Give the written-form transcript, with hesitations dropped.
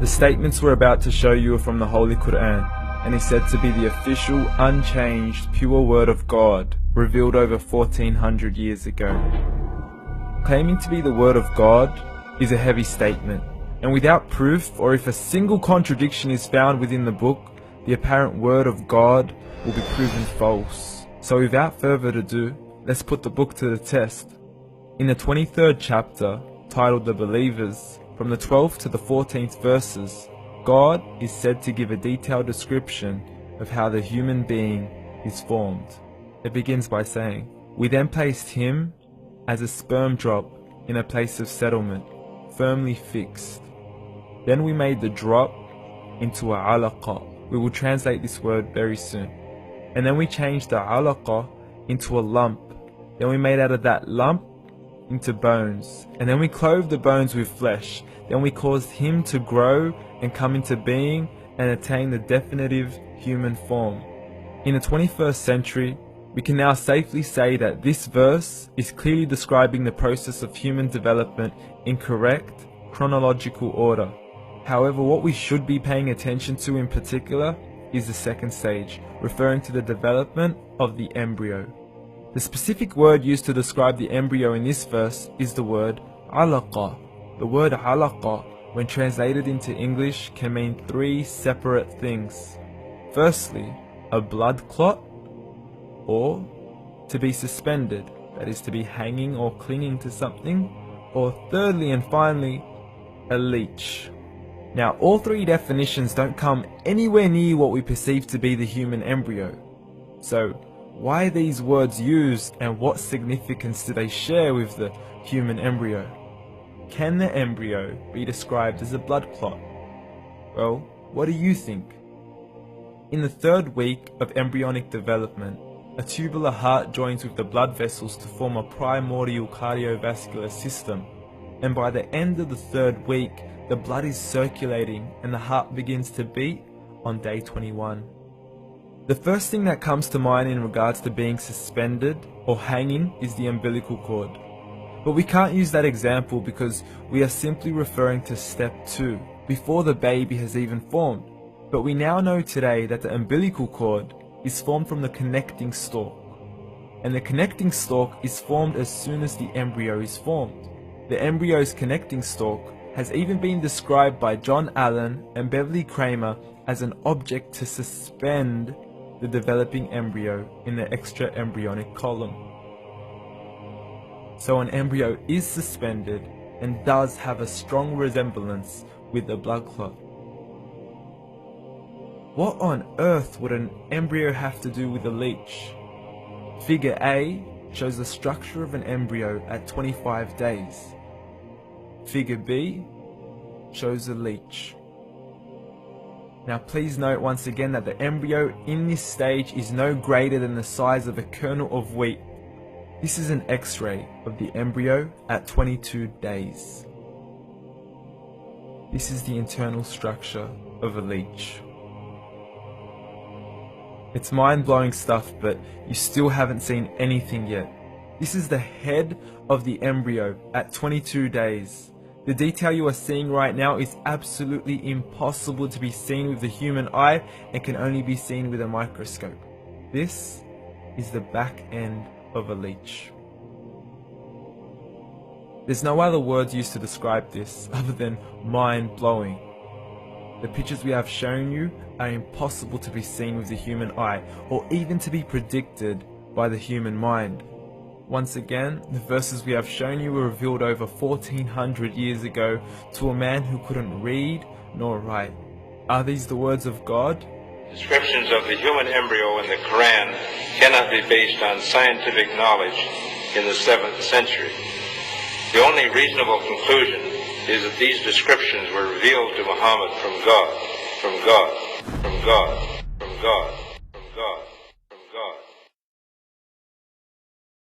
The statements we're about to show you are from the Holy Quran, and is said to be the official, unchanged, pure word of God, revealed over 1400 years ago. Claiming to be the word of God is a heavy statement, and without proof, or if a single contradiction is found within the book, the apparent word of God will be proven false. So without further ado, let's put the book to the test. In the 23rd chapter, titled The Believers, from the 12th to the 14th verses, God is said to give a detailed description of how the human being is formed. It begins by saying, "We then placed him as a sperm drop in a place of settlement, firmly fixed. Then we made the drop into a alaqa." We will translate this word very soon. "And then we changed the alaqa into a lump. Then we made out of that lump into bones. And then we clothed the bones with flesh. Then we caused him to grow and come into being and attain the definitive human form." In the 21st century, we can now safely say that this verse is clearly describing the process of human development in correct chronological order. However, what we should be paying attention to in particular is the second stage, referring to the development of the embryo. The specific word used to describe the embryo in this verse is the word alaqa. The word alaqa, when translated into English, can mean three separate things. Firstly, a blood clot, or to be suspended, that is to be hanging or clinging to something, or thirdly and finally, a leech. Now, all three definitions don't come anywhere near what we perceive to be the human embryo. So, why are these words used, and what significance do they share with the human embryo? Can the embryo be described as a blood clot? Well, what do you think? In the third week of embryonic development, a tubular heart joins with the blood vessels to form a primordial cardiovascular system, and by the end of the third week, the blood is circulating and the heart begins to beat on day 21. The first thing that comes to mind in regards to being suspended or hanging is the umbilical cord. But we can't use that example because we are simply referring to step 2, before the baby has even formed. But we now know today that the umbilical cord is formed from the connecting stalk. And the connecting stalk is formed as soon as the embryo is formed. The embryo's connecting stalk has even been described by John Allen and Beverly Kramer as an object to suspend the developing embryo in the extra-embryonic column. So an embryo is suspended and does have a strong resemblance with a blood clot. What on earth would an embryo have to do with a leech? Figure A shows the structure of an embryo at 25 days. Figure B shows a leech. Now please note once again that the embryo in this stage is no greater than the size of a kernel of wheat. This is an X-ray of the embryo at 22 days. This is the internal structure of a leech. It's mind-blowing stuff, but you still haven't seen anything yet. This is the head of the embryo at 22 days. The detail you are seeing right now is absolutely impossible to be seen with the human eye and can only be seen with a microscope. This is the back end of a leech. There's no other words used to describe this other than mind-blowing. The pictures we have shown you are impossible to be seen with the human eye or even to be predicted by the human mind. Once again, the verses we have shown you were revealed over 1400 years ago to a man who couldn't read nor write. Are these the words of God? Descriptions of the human embryo in the Quran cannot be based on scientific knowledge in the 7th century. The only reasonable conclusion is that these descriptions were revealed to Muhammad from God, from God, from God, from God.